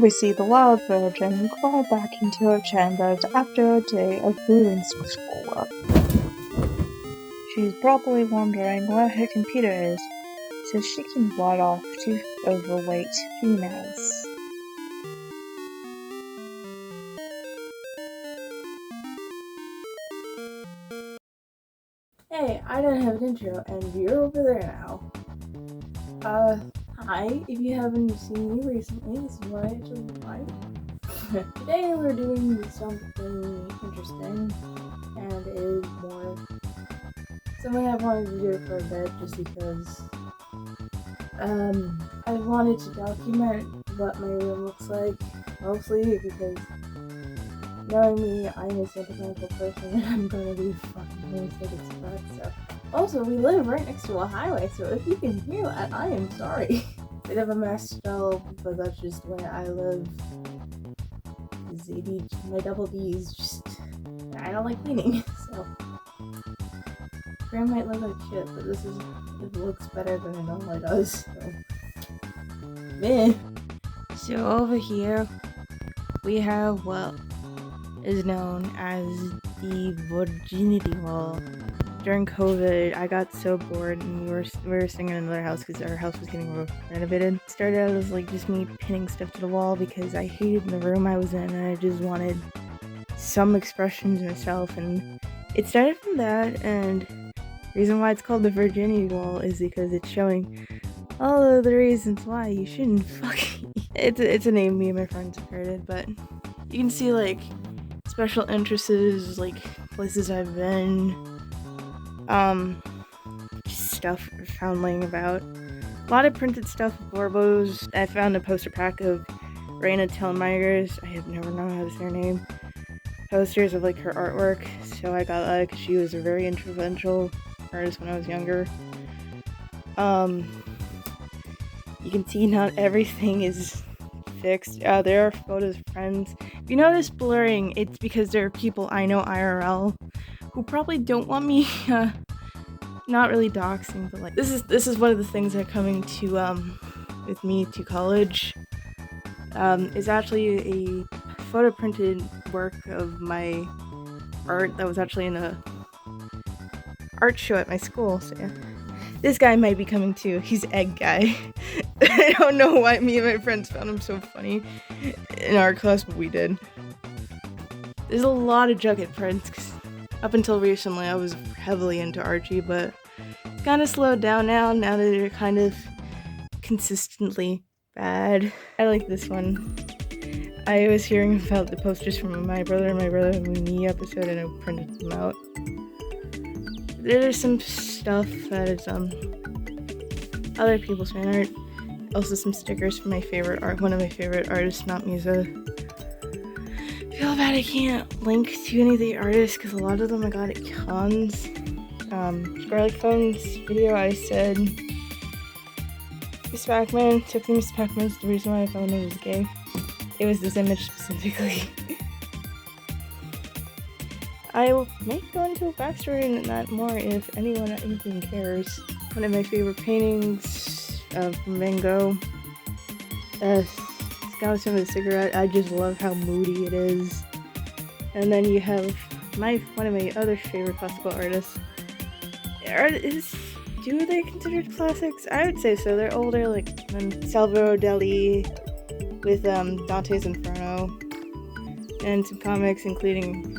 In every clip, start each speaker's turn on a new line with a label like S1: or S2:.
S1: we see the wild virgin crawl back into her chambers after a day of doing some schoolwork. She's probably wondering where her computer is, so she can ward off two overweight females.
S2: Hey, I didn't have an intro, and you're over there now. Hi, if you haven't seen me recently, this is what I actually look like. Today we're doing something interesting, and it is more something I've wanted to do for a bit, just because, I wanted to document what my room looks like, mostly because, knowing me, I'm a sentimental person, and I'm gonna be fucking homesick as fuck, so. Also, we live right next to a highway, so if you can hear that, I am sorry. Bit of a mess still, but that's just the way I live. My double D's just, I don't like cleaning, so. Graham might look like shit, but it looks better than it normally does, so. Meh.
S3: So over here, we have what is known as the virginity wall. During COVID, I got so bored, and we were staying in another house because our house was getting renovated. It started out as like just me pinning stuff to the wall because I hated the room I was in, and I just wanted some expression to myself. And it started from that, and the reason why it's called the virginity wall is because it's showing all of the reasons why you shouldn't fucking. It's a name me and my friends have created, but you can see like special interests, like places I've been. Stuff I found laying about. A lot of printed stuff, Borbos. I found a poster pack of Raina Telmeyer's, I have never known how to say her name, posters of like her artwork, so I got that because she was a very influential artist when I was younger. You can see not everything is fixed. There are photos of friends. If you notice blurring, it's because there are people I know IRL who probably don't want me not really doxing, but like this is one of the things that coming to with me to college is actually a photo printed work of my art that was actually in a art show at my school. So yeah. This guy might be coming too. He's Egg Guy. I don't know why me and my friends found him so funny in art class, but we did. There's a lot of Jughead prints, 'cause up until recently I was heavily into Archie, but it's kind of slowed down now that they're kind of consistently bad. I like this one. I was hearing about the posters from my brother and me episode, and I printed them out. There's some stuff that is other people's fan art. Also some stickers from one of my favorite artists, Not Musa. Feel bad I can't link to any of the artists because a lot of them I got at cons. Garlic Phone's video, I said Miss Pac-Man, typically Miss Pac-Man's the reason why I found him was gay. It was this image specifically. I might go into a backstory in that more if anyone even cares. One of my favorite paintings from Van Gogh. This guy with a cigarette. I just love how moody it is. And then you have one of my other favorite classical artists. Do they consider classics? I would say so. They're older, like Salvador Dali with Dante's Inferno, and some comics, including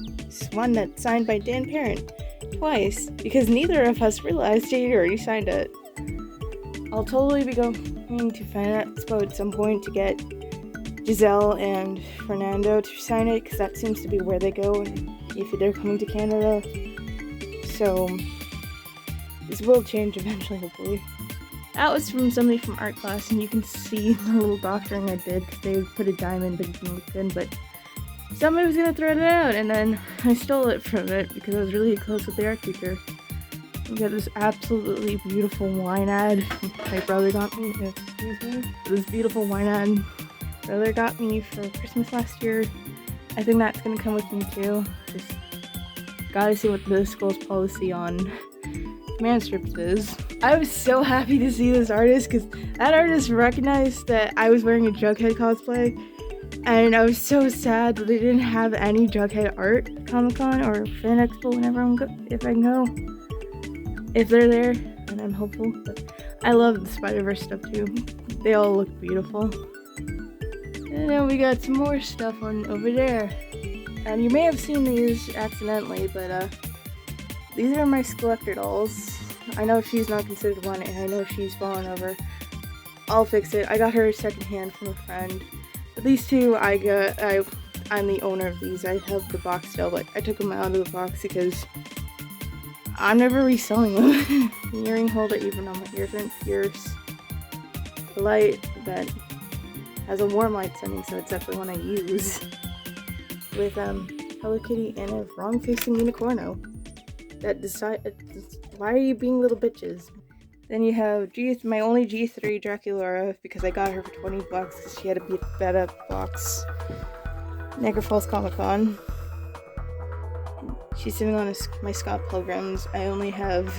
S3: one that's signed by Dan Parent twice, because neither of us realized he already signed it. I'll totally be going to Fan Expo at some point to get Giselle and Fernando to sign it, because that seems to be where they go if they're coming to Canada. So this will change eventually, hopefully. That was from somebody from art class, and you can see the little doctoring I did because they put a diamond, but it didn't look good. But somebody was gonna throw it out, and then I stole it from it because I was really close with the art teacher. We got this absolutely beautiful wine ad my brother got me. Excuse me. This beautiful wine ad brother got me for Christmas last year. I think that's gonna come with me too. Just gotta see what the school's policy on manuscripts is. I was so happy to see this artist because that artist recognized that I was wearing a Jughead cosplay, And I was so sad that they didn't have any Jughead art Comic-Con or Fan Expo whenever if I go. If they're there, and I'm hopeful. But I love the Spider-Verse stuff too. They all look beautiful. And then we got some more stuff on over there. And you may have seen these accidentally, but these are my Skeletor dolls. I know she's not considered one, and I know she's fallen over. I'll fix it. I got her secondhand from a friend. But these two, I'm the owner of these. I have the box still, but I took them out of the box because I'm never reselling them. The earring holder, even on my ears, aren't fierce. The light that has a warm light setting, so it's actually one I use. With Hello Kitty and a wrong-facing unicorno that decide why are you being little bitches? Then you have my only G3 Draculaura because I got her for $20 because she had a beta box. Niagara Falls Comic Con. She's sitting on my Scott Pilgrims. I only have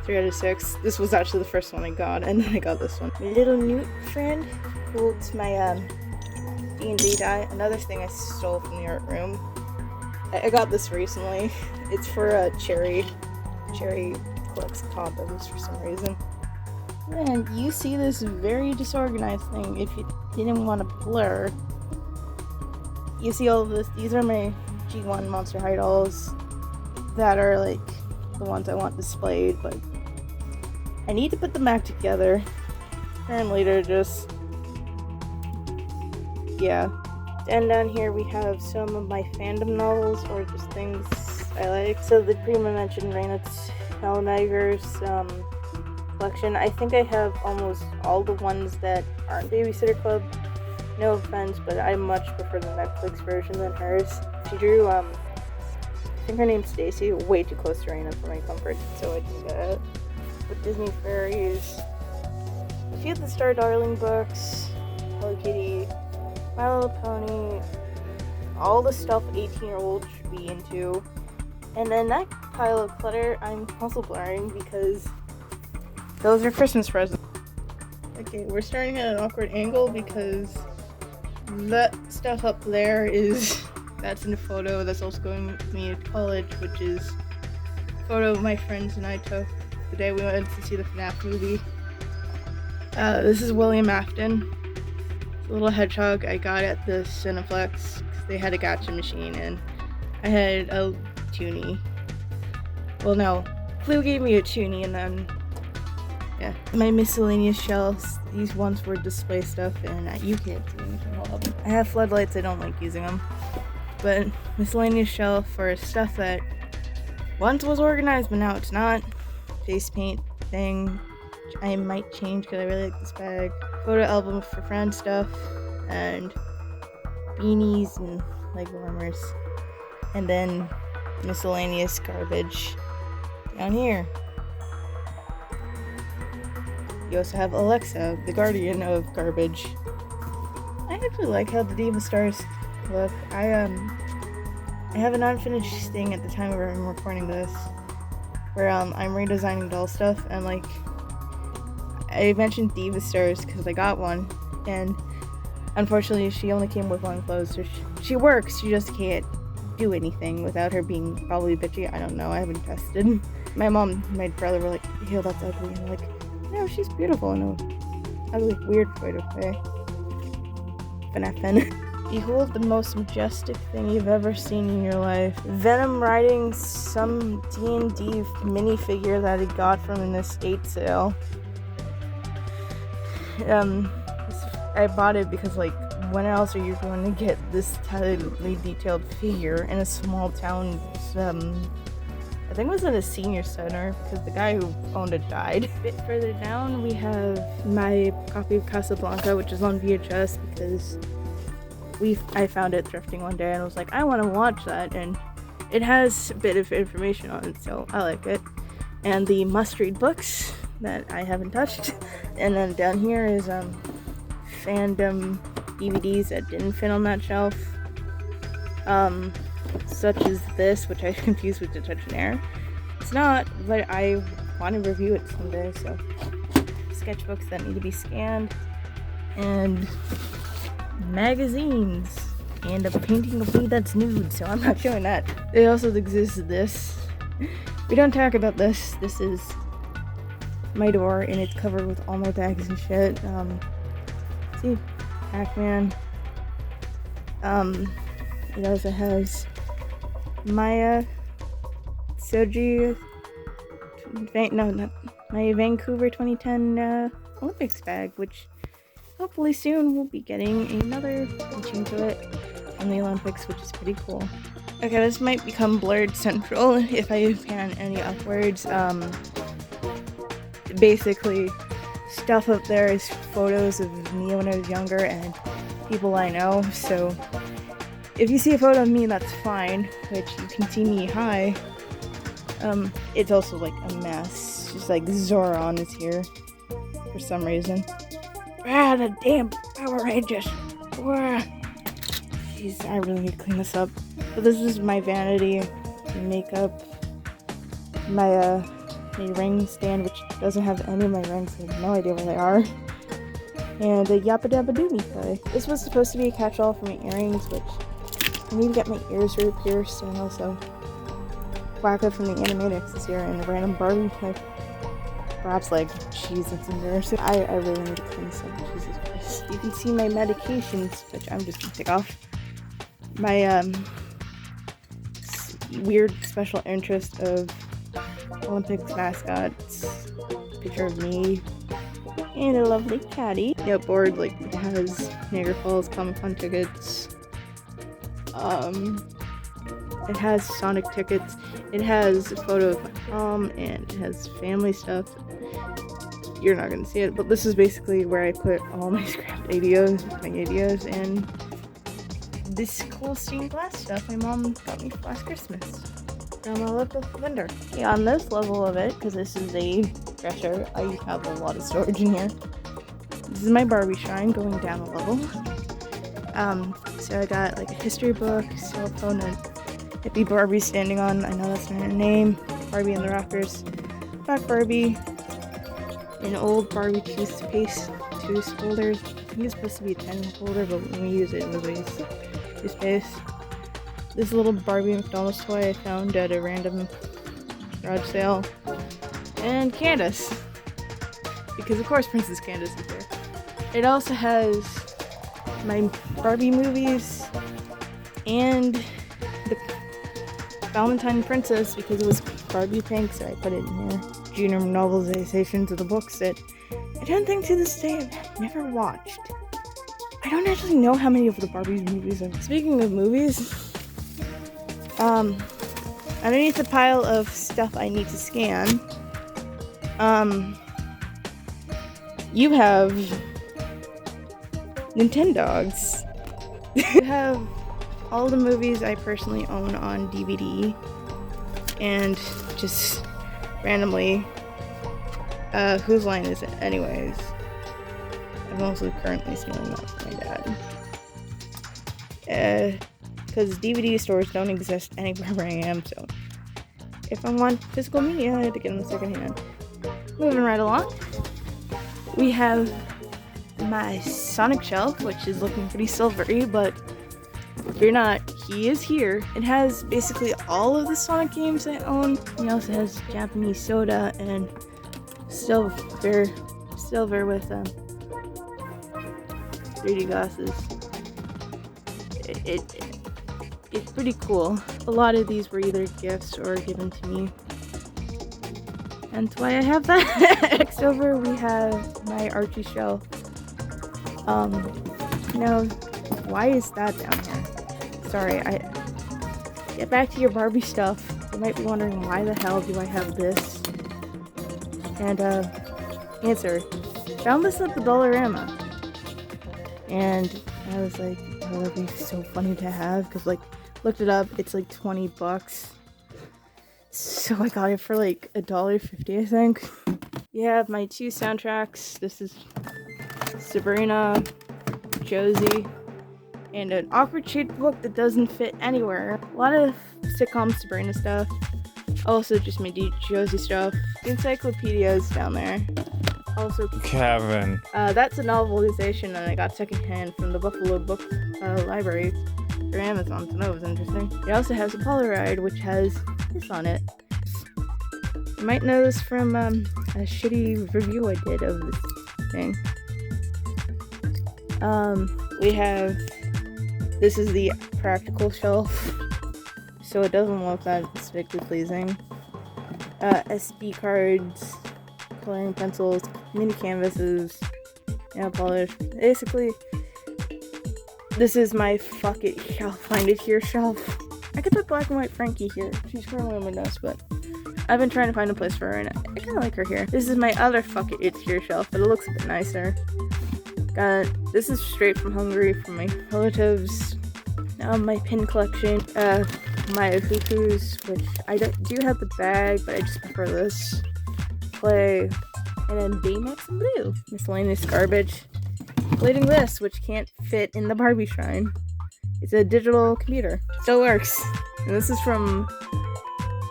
S3: 3 out of 6. This was actually the first one I got, and then I got this one. My little Newt friend holds my D&D die. Another thing I stole from the art room. I got this recently. It's for a cherry collects combos for some reason. And you see this very disorganized thing. If you didn't want to blur, you see all of this. These are my G1 Monster High dolls that are like the ones I want displayed, but I need to put them back together. Apparently they're just, yeah. And down here we have some of my fandom novels or just things I like. So the previously mentioned Raynard's Hellniger's collection. I think I have almost all the ones that aren't Babysitter Club. No offense, but I much prefer the Netflix version than hers. She drew, I think her name's Stacy, way too close to Raina for my comfort, so I didn't get it. With Disney Fairies, a few of the Star Darling books, Hello Kitty, My Little Pony, all the stuff 18-year-olds should be into. And then that pile of clutter I'm also blurring because those are Christmas presents. Okay, we're starting at an awkward angle because that stuff up there that's in a photo that's also going with me to college, which is a photo my friends and I took the day we went to see the FNAF movie. This is William Afton, the little hedgehog I got at the Cineplex because they had a gacha machine and I had a toonie. Well, no, Flu gave me a toonie and then, yeah. My miscellaneous shelves, these ones were display stuff and you can't see anything all of them. I have floodlights, I don't like using them. But miscellaneous shelf for stuff that once was organized but now it's not. Face paint thing, I might change because I really like this bag. Photo album for friend stuff and beanies and leg warmers. And then miscellaneous garbage down here. You also have Alexa, the guardian of garbage. I actually like how the Diva Stars look. I have an unfinished thing at the time of I'm recording this, where I'm redesigning doll stuff, and like I mentioned Diva Stars because I got one, and unfortunately she only came with one clothes. So she works, she just can't do anything without her being probably bitchy. I don't know, I haven't tested. My mom and my brother were like, "Ew, that's ugly," and I'm like, no, she's beautiful in a ugly, weird kind of way. FNAF. Behold the most majestic thing you've ever seen in your life. Venom riding some D&D minifigure that he got from an estate sale. I bought it because, like, when else are you going to get this tightly detailed figure in a small town? I think it was at a senior center because the guy who owned it died. A bit further down we have my copy of Casablanca, which is on VHS because I found it thrifting one day and I was like, I want to watch that, and it has a bit of information on it, so I like it. And the must-read books that I haven't touched. And then down here is fandom DVDs that didn't fit on that shelf. Such as this, which I confused with Detention Air. It's not, but I want to review it someday, so sketchbooks that need to be scanned, and magazines and a painting of me that's nude, so I'm not showing that. It also exists this. We don't talk about this. This is my door, and it's covered with all my bags and shit. See, Pac-Man. It also has my Soji. My Vancouver 2010 Olympics bag, which hopefully soon we'll be getting another feature to it on the Olympics, which is pretty cool. Okay, this might become blurred central if I pan any upwards. Basically, stuff up there is photos of me when I was younger and people I know, so if you see a photo of me, that's fine, which you can see me high. It's also like a mess, just like Zoran is here for some reason. The damn Power Rangers. Jeez, I really need to clean this up. But this is my vanity, makeup, my ring stand, which doesn't have any of my rings, I have no idea where they are. And a Yappa Dabba Doomy toy. This was supposed to be a catch-all for my earrings, which I need to get my ears re-pierced, and also Wacko from the Animatics is here, and a random Barbie type. Perhaps like cheese that's in there. So I really need to clean this up. Jesus Christ. You can see my medications, which I'm just gonna take off. My weird special interest of Olympics mascots. Picture of me. And a lovely catty. Yeah, board, like, it has Niagara Falls Comic Con tickets. It has Sonic tickets. It has a photo of my mom, and it has family stuff. You're not gonna see it, but this is basically where I put all my scrapped ideas, and this cool stained glass stuff my mom got me for last Christmas from a local vendor. Okay, on this level of it, because this is a dresser, I have a lot of storage in here. This is my Barbie shrine going down a level. So I got like a history book, cell phone, and hippie Barbie standing on, I know that's not her name, Barbie and the Rockers, Black Barbie, an old Barbie toothpaste holder. I think it's supposed to be a 10 holder, but when we use it, it was waste toothpaste. This little Barbie McDonald's toy I found at a random garage sale. And Candace. Because of course Princess Candace is there. It also has my Barbie movies and the Valentine Princess, because it was Barbie pink, so I put it in there. Junior novelizations of the books that I don't think to this day I've never watched. I don't actually know how many of the Barbie movies are. Speaking of movies, underneath the pile of stuff I need to scan, you have Nintendogs. You have all the movies I personally own on DVD, and just randomly, whose line is it anyways? I'm also currently stealing that from my dad. Because DVD stores don't exist anywhere where I am, so if I want physical media, I had to get them secondhand. Moving right along, we have my Sonic shelf, which is looking pretty silvery, but fear not, he is here. It has basically all of the Sonic games I own. It also has Japanese soda and silver with 3D glasses. It's pretty cool. A lot of these were either gifts or given to me, and that's why I have that. Next over we have my Archie shelf. Now, why is that down here? Sorry, get back to your Barbie stuff. You might be wondering, why the hell do I have this? And answer, found this at the Dollarama, and I was like, oh, that'd be so funny to have, because like, looked it up, it's like $20, so I got it for like $1.50, I think. You have my 2 soundtracks. This is Sabrina, Josie, and an awkward shaped book that doesn't fit anywhere. A lot of sitcom Sabrina stuff. Also just my Josie stuff. The encyclopedias down there. Also,
S4: Kevin.
S3: that's a novelization and I got secondhand from the Buffalo Book Library through Amazon, so that was interesting. It also has a Polaroid, which has this on it. You might know this from a shitty review I did of this thing. We have, this is the practical shelf, so it doesn't look that aesthetically pleasing. SD cards, coloring pencils, mini canvases, nail polish. Basically, this is my fuck it shelf, find it here shelf. I could put black and white Frankie here. She's currently on my desk, but I've been trying to find a place for her, and I kind of like her here. This is my other fuck it, it's here shelf, but it looks a bit nicer. This is straight from Hungary from my relatives. My pin collection, my cuckoos, which I do have the bag, but I just prefer this. Clay, and then Baymax and blue. Miscellaneous garbage. Including this, which can't fit in the Barbie shrine. It's a digital computer. Still works. And this is from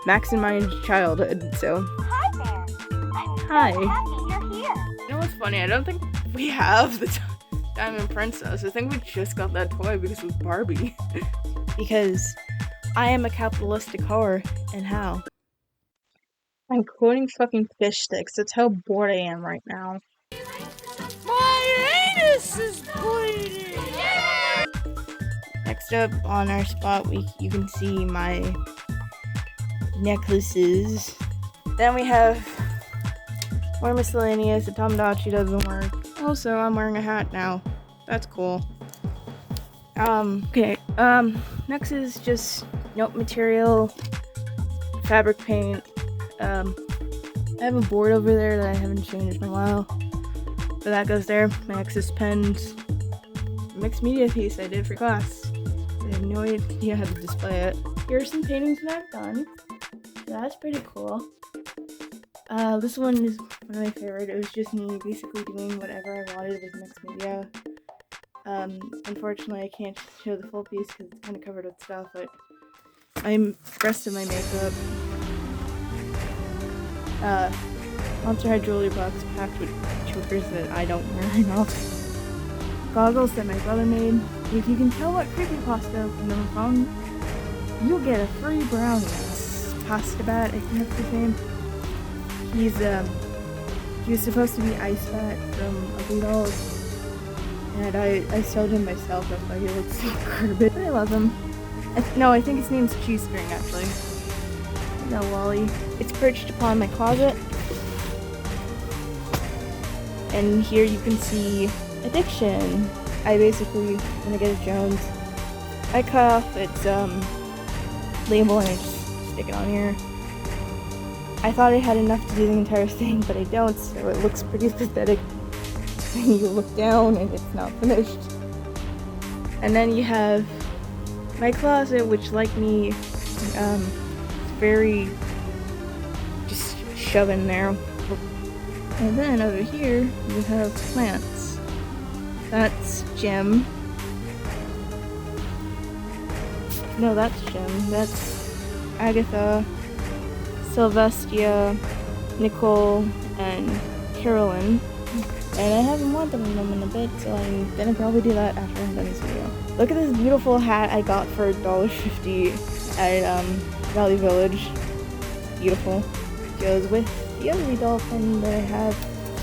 S3: Max and my childhood, so.
S5: Hi there.
S3: Hi.
S5: I'm happy you're here.
S3: You know what's funny? I don't think we have the Diamond Princess. I think we just got that toy because it was Barbie. Because I am a capitalistic whore, and how?
S1: I'm quoting fucking fish sticks. That's how bored I am right now.
S3: My anus is bleeding! Next up on our spot, you can see my necklaces. Then we have more miscellaneous. The Tamagotchi doesn't work. Also, I'm wearing a hat now. That's cool. Okay. Next is just note material, fabric paint. I have a board over there that I haven't changed in a while. So that goes there. My X's pens. Mixed media piece I did for class. I have no idea how to display it. Here are some paintings that I've done. That's pretty cool. This one is one of my favorite. It was just me basically doing whatever I wanted with mixed media. Unfortunately I can't show the full piece because it's kind of covered with stuff, but I'm rest of my makeup. Monster High jewelry box packed with chokers that I don't wear enough. Goggles that my brother made. If you can tell what creepypasta from, you'll get a free brownie. Pasta Bat, I think that's his name. He was supposed to be Ice Bat from Ugly Dolls, and I sewed him myself. That's why he looks so garbage. But I love him. I think his name's Cheese String actually. No, Wally. It's perched upon my closet. And here you can see addiction. I basically, when I get a Jones, I cut off its label and I just stick it on here. I thought I had enough to do the entire thing, but I don't, so it looks pretty pathetic. You look down and it's not finished. And then you have my closet, which like me, it's very just shove in there. And then over here you have plants. That's Jim. No, that's Jim. That's Agatha, Sylvestia, Nicole, and Carolyn. And I haven't worn them in a bit, so I'm gonna probably do that after I'm done this video. Look at this beautiful hat I got for $1.50 at Valley Village. Beautiful. Goes with the other dolphin that I have.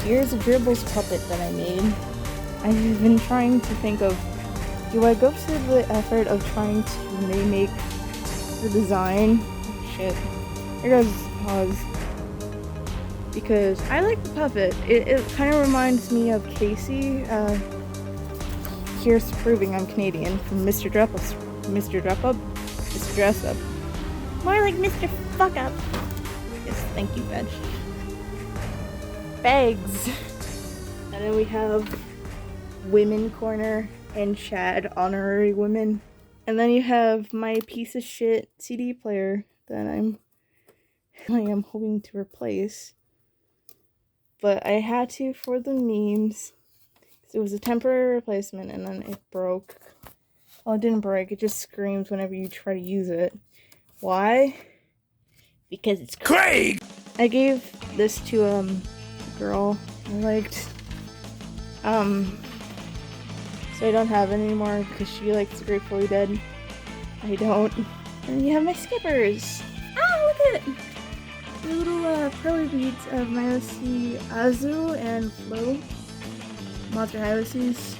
S3: Here's a Dribbles puppet that I made. I've been trying to think of, do I go through the effort of trying to remake the design? Shit. Here goes pause. Because I like the puppet. It kind of reminds me of Casey. Here's proving I'm Canadian from Mr. Dress Up. More like Mr. Fuck Up. Yes, thank you, Veg. Bags. And then we have Women Corner and Chad Honorary Women. And then you have my piece of shit CD player that I am hoping to replace. But I had to for the memes. It was a temporary replacement and then it broke. Well, it didn't break, it just screams whenever you try to use it. Why? Because it's Craig! I gave this to a girl I liked. So I don't have it anymore because she likes the Grateful Dead. I don't. And then you have my skippers. Ah, look at it! The little pearly beads of my OC Azu and Flo. Monster High OCs.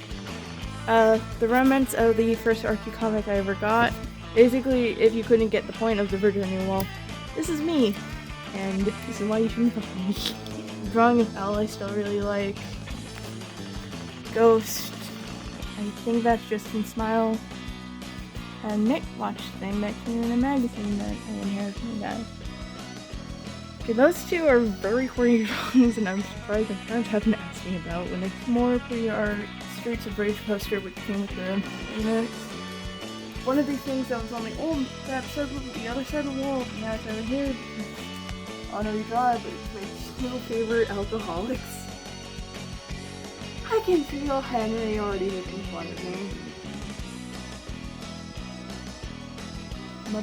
S3: The remnants of the first Archie comic I ever got. Basically, if you couldn't get the point of the Virginia Wall, this is me. And this is why you shouldn't fuck me. Drawing of L I still really like. Ghost. I think that's Justin Smile. And Nick watched thing that came in a magazine that I inherited from my dad. Okay, those two are very horny drawings, and I'm surprised my parents haven't asked me about. When it's more pre-art Streets of Rage poster, which came with the units. One of these things that was on the old the other side of the wall, and now it's over here. I know you draw it, but it's my two favorite alcoholics. I can feel Henry already making fun of me.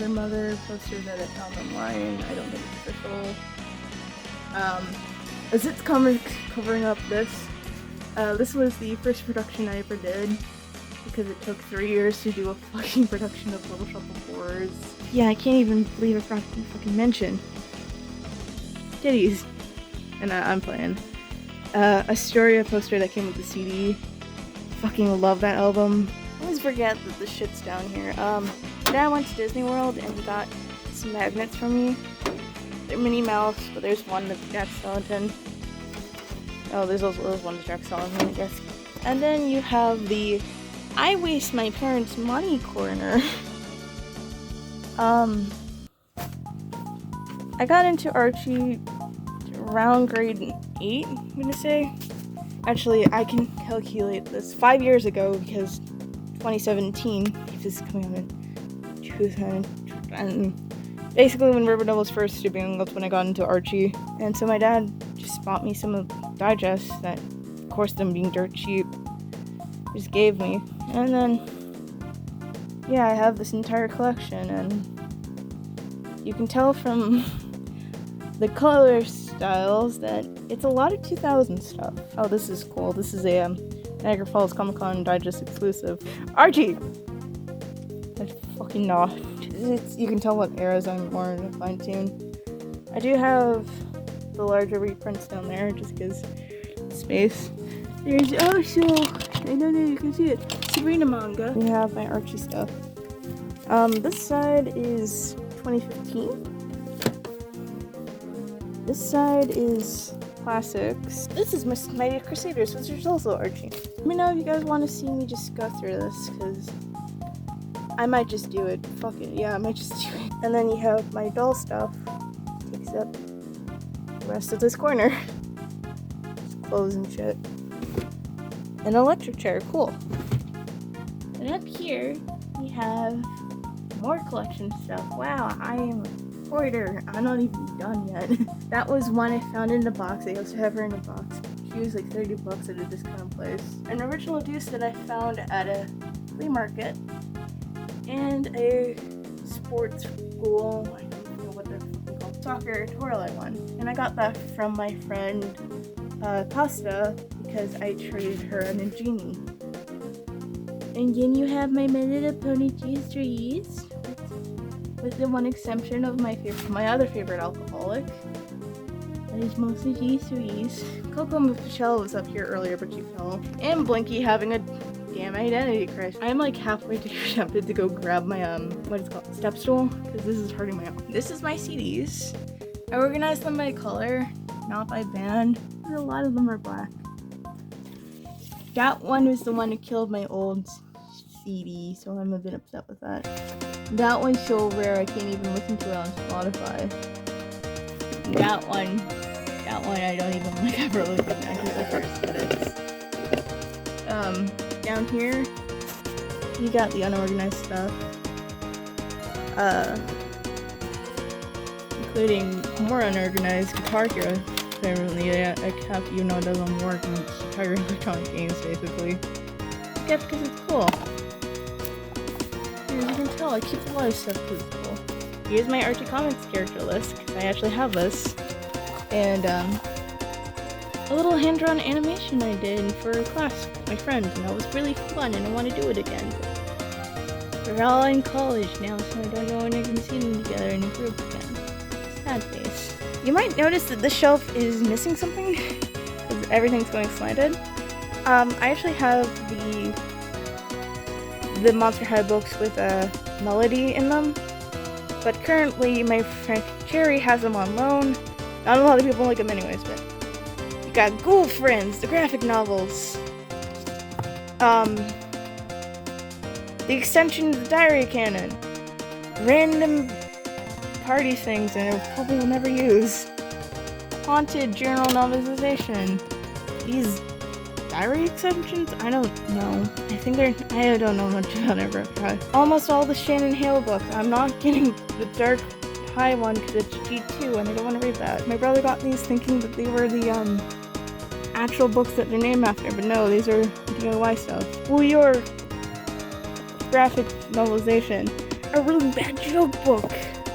S3: Mother poster that I found online. I don't think it's official. A Zitz comic covering up this. This was the first production I ever did because it took 3 years to do a fucking production of Little Shop of Horrors. Yeah, I can't even believe I forgot to fucking mention titties. And I'm playing. Astoria poster that came with the CD. Fucking love that album. I always forget that this shit's down here. Dad went to Disney World and he got some magnets for me. They're Minnie Mouse, but there's one with Jack Skellington. Oh, there's one with Jack Skellington, I guess. And then you have the I waste my parents' money corner. I got into Archie around grade 8, I'm gonna say. Actually, I can calculate this 5 years ago because 2017, this is coming out in 2000, and basically when Riverdale was first debuting, that's when I got into Archie. And so my dad just bought me some of the digests that, of course, them being dirt cheap, just gave me. And then, yeah, I have this entire collection, and you can tell from the color styles that it's a lot of 2000 stuff. Oh, this is cool. This is a Niagara Falls Comic Con Digest exclusive. Archie! That's fucking not. You can tell what eras I'm more in a fine tune. I do have the larger reprints down there just because space. There's also, I don't know if you can see it, Sabrina manga. We have my Archie stuff. This side is 2015. This side is classics. This is my Crusaders, which is also Archie. Let me know if you guys want to see me just go through this, because I might just do it. Fuck it, yeah, I might just do it. And then you have my doll stuff. Takes up the rest of this corner. Just clothes and shit. An electric chair, cool. And up here, we have more collection stuff. Wow, I am a hoarder. I'm not even done yet. That was one I found in a box. I used to have her in a box. She was like $30 at a discount place. An original Deuce that I found at a flea market. And a sports school, I don't know what they're called, soccer twirly one. And I got that from my friend Costa because I traded her on a genie. And then you have my My Little Pony G3s, with the one exception of my other favorite alcoholic. That is mostly G3s. Coco Michelle was up here earlier, but she fell. And Blinky having a damn identity crisis. I'm like halfway tempted to go grab my what is it called, step stool, because this is hurting my arm. This is my CDs. I organized them by color, not by band. A lot of them are black. That one was the one that killed my old CD, so I'm a bit upset with that. That one's so rare I can't even listen to it on Spotify. That one I don't even like ever listen to because I first did it. Down here, you got the unorganized stuff. Including more unorganized Guitar Hero. Apparently, I have, it doesn't work in entire electronic games, basically. Yeah, because it's cool. As you can tell, I keep a lot of stuff because it's cool. Here's my Archie Comics character list, because I actually have this. And, a little hand-drawn animation I did for a class with my friends, and that was really fun, and I want to do it again. But we're all in college now, so I don't know when I can see them together in a group again. Sad face. You might notice that this shelf is missing something, because everything's going slanted. I actually have the Monster High books with a melody in them, but currently my friend Cherry has them on loan. Not a lot of people like them anyways, but you got Ghoul Friends, the graphic novels, the extension of the diary canon, random party things that I probably will never use, haunted journal novelization, these diary extensions? I don't know. I don't know much about it. Almost all the Shannon Hale books. I'm not getting the Dark High one because it's G2 and I don't want to read that. My brother got these thinking that they were the actual books that they're named after, but no, these are DIY stuff. Well, your graphic novelization. A really bad joke book.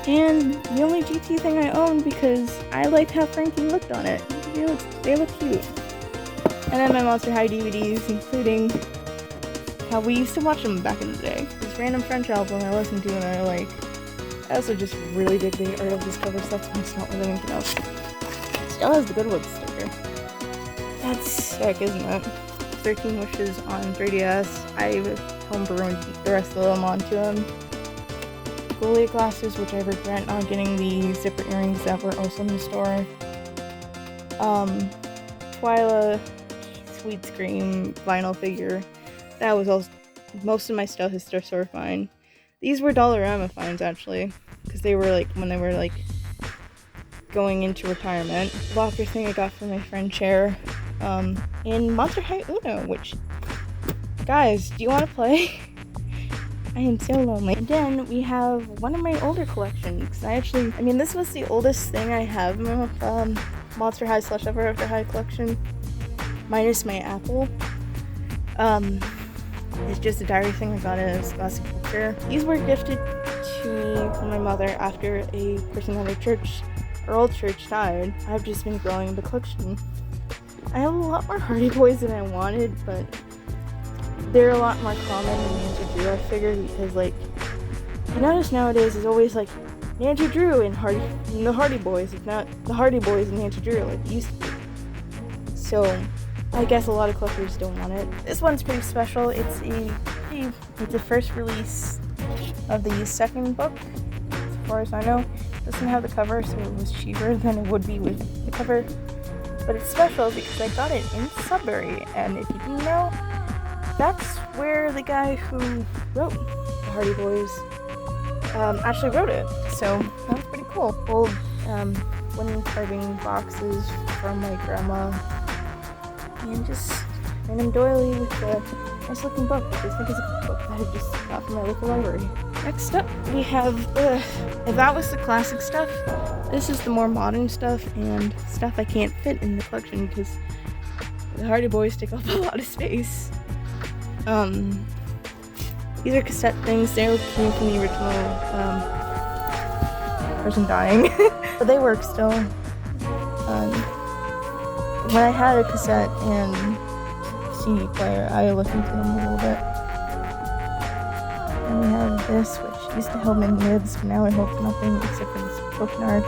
S3: And the only GT thing I own because I liked how Frankie looked on it. They look cute. And then my Monster High DVDs, including how we used to watch them back in the day. This random French album I listened to and I like. I also just really dig the Art of Discover stuff, so it's not really anything else. Still has the Goodwood sticker. That's sick, isn't it? 13 Wishes on 3DS. I homebrewed the rest of them onto them. Goliath glasses, which I regret not getting the zipper earrings that were also in the store. Twyla Sweet Scream vinyl figure. That was all. Most of my stuff is thrift store fine. These were Dollarama finds actually, because they were like when they were like going into retirement. Locker thing I got from my friend Cher. In Monster High Uno, which guys, do you want to play? I am so lonely. And then we have one of my older collections. This was the oldest thing I have in my Monster High / Ever After High collection, minus my Apple. It's just a diary thing I got in a Scholastic book fair. These were gifted to me from my mother after a person at our old church died. I've just been growing the collection. I have a lot more Hardy Boys than I wanted, but they're a lot more common than Nancy Drew, I figured, because like, you notice nowadays there's always like Nancy Drew and the Hardy Boys, if not the Hardy Boys and Nancy Drew like it used to be. So I guess a lot of collectors don't want it. This one's pretty special. It's the first release of the second book, as far as I know. It doesn't have the cover, so it was cheaper than it would be with the cover. But it's special because I got it in Sudbury, and if you didn't know, that's where the guy who wrote the Hardy Boys actually wrote it. So that was pretty cool. Old wooden carving boxes from my grandma. And just random doily with a nice looking book, which I think is a book that I just got from my local library. Next up, we have, if that was the classic stuff, this is the more modern stuff and stuff I can't fit in the collection because the Hardy Boys take up a lot of space. These are cassette things. They came from the original person dying, but they work still. When I had a cassette and CD player, I listened to them a little bit. And we have this, which used to hold my nibs, but now it holds nothing except for this bookmark.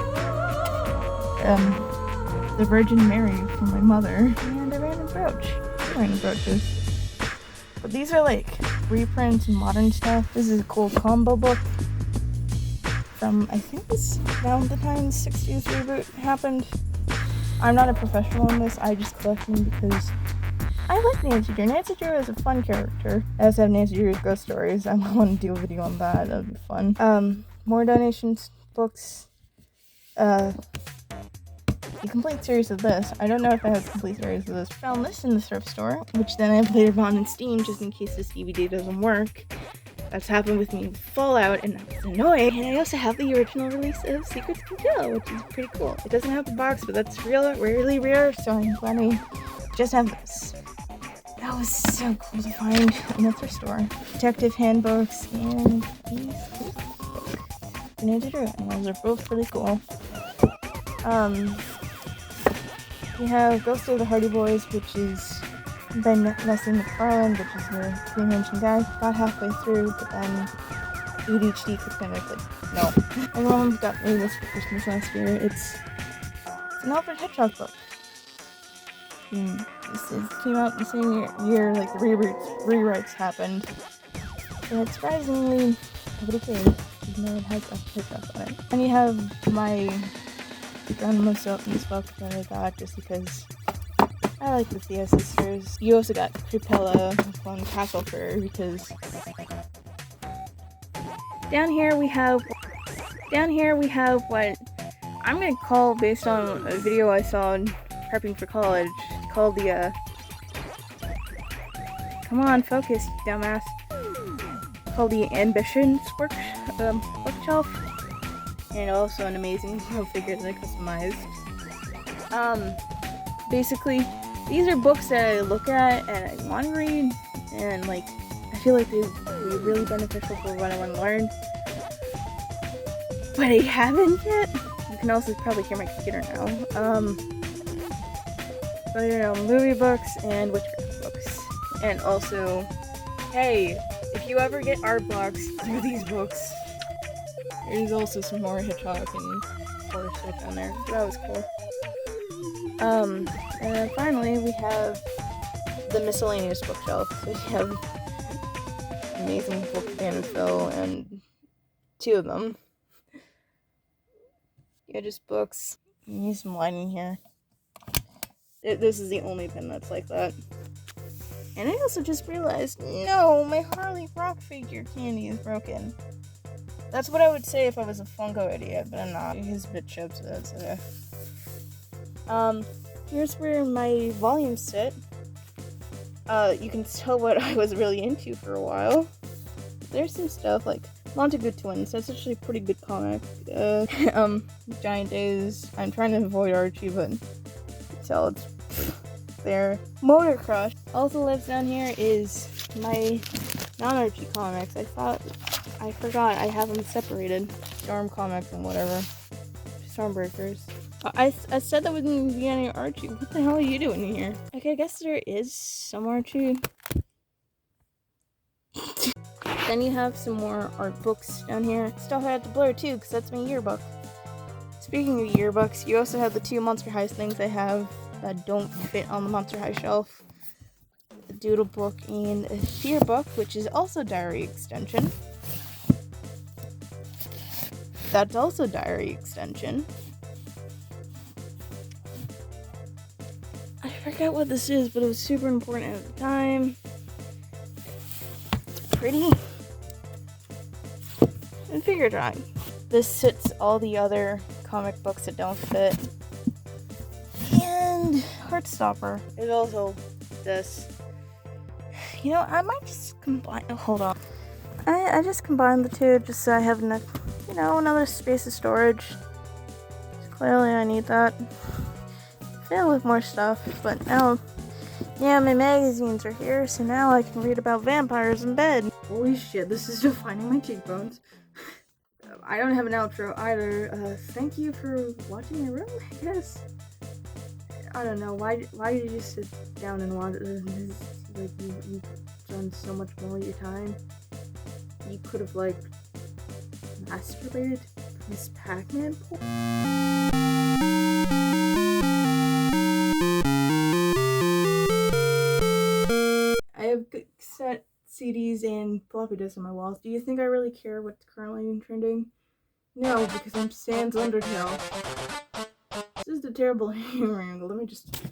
S3: The Virgin Mary from my mother, and a random brooch. Two random brooches. But these are like reprints and modern stuff. This is a cool combo book from, I think this around the time 60s reboot happened. I'm not a professional in this, I just collect them because I like Nancy Drew. Nancy Drew is a fun character. I also have Nancy Drew's ghost stories. I want to do a video on that, that would be fun. More donations, books, the complete series of this. I don't know if I have a complete series of this. Found this in the thrift store, which then I later bought on Steam just in case this DVD doesn't work. That's happened with me with Fallout, and that was annoying. And I also have the original release of Secrets Can Kill, which is pretty cool. It doesn't have the box, but that's really rare, so I'm glad I just have this. That was so cool to find in the thrift store. Detective handbooks and these books. Ninja Drew, and those are both really cool. We have Ghost of the Hardy Boys, which is Ben Nessie McFarlane, which is the pre-mentioned guy. Got halfway through, but then ADHD kicked in. I said, no. My mom got me this for Christmas last year. It's an Alfred Hitchcock book. This came out the same year like the rewrites happened. And surprisingly, nobody cares, even though it has Alfred Hitchcock on it. And you have my grandma Sophie's book that I got just because I like the Thea sisters. You also got Crepella from Castlefur because down here we have what I'm gonna call, based on a video I saw prepping for college, called the come on, focus, you dumbass. Called the Ambitions bookshelf, and also an amazing figure that I customized. Basically, these are books that I look at and I want to read, and like I feel like they'd be really beneficial for what I want to learn, but I haven't yet. You can also probably hear my computer now. But you know, movie books and witchcraft books, and also, hey, if you ever get art blocks through these books, there's also some more Hitchcock and horror stuff down there. So that was cool. And then finally we have the miscellaneous bookshelf. So we have amazing book and Phil, and two of them. Yeah, just books. You need some lighting here. This is the only pen that's like that. And I also just realized, no, my Harley Rock figure candy is broken. That's what I would say if I was a Funko idiot, but I'm not. He's a bit chipped, so that's okay. Here's where my volumes sit. You can tell what I was really into for a while. There's some stuff like Montague Twins. That's actually a pretty good comic. Giant Days. I'm trying to avoid Archie, but you can tell it's there. Motor Crush. Also lives down here is my non-Archie comics. I forgot I have them separated. Storm comics and whatever. Stormbreakers. I said there wouldn't be any Archie. What the hell are you doing here? Okay, I guess there is some Archie. Then you have some more art books down here. Stuff I had to blur too, because that's my yearbook. Speaking of yearbooks, you also have the two Monster High things I have that don't fit on the Monster High shelf. The Doodle book and a Fear book, which is also diary extension. That's also diary extension. I forgot what this is, but it was super important at the time. It's pretty. And figure drawing. This sits all the other comic books that don't fit. And Heartstopper is also this. You know, I might just combine. Oh, hold on. I just combined the two just so I have enough, you know, another space of storage. Clearly, I need that. Fill with more stuff, but now, yeah, my magazines are here, so now I can read about vampires in bed. Holy shit, this is defining my cheekbones. I don't have an outro either. Thank you for watching my room, I guess. I don't know, why did you sit down and watch this? Like, you've done so much more with your time. You could have, like, masturbated from this Pac-Man porn. I have set CDs and floppy disks on my walls. Do you think I really care what's currently trending? No, because I'm Sans Undertale. This is the terrible humor angle. Let me just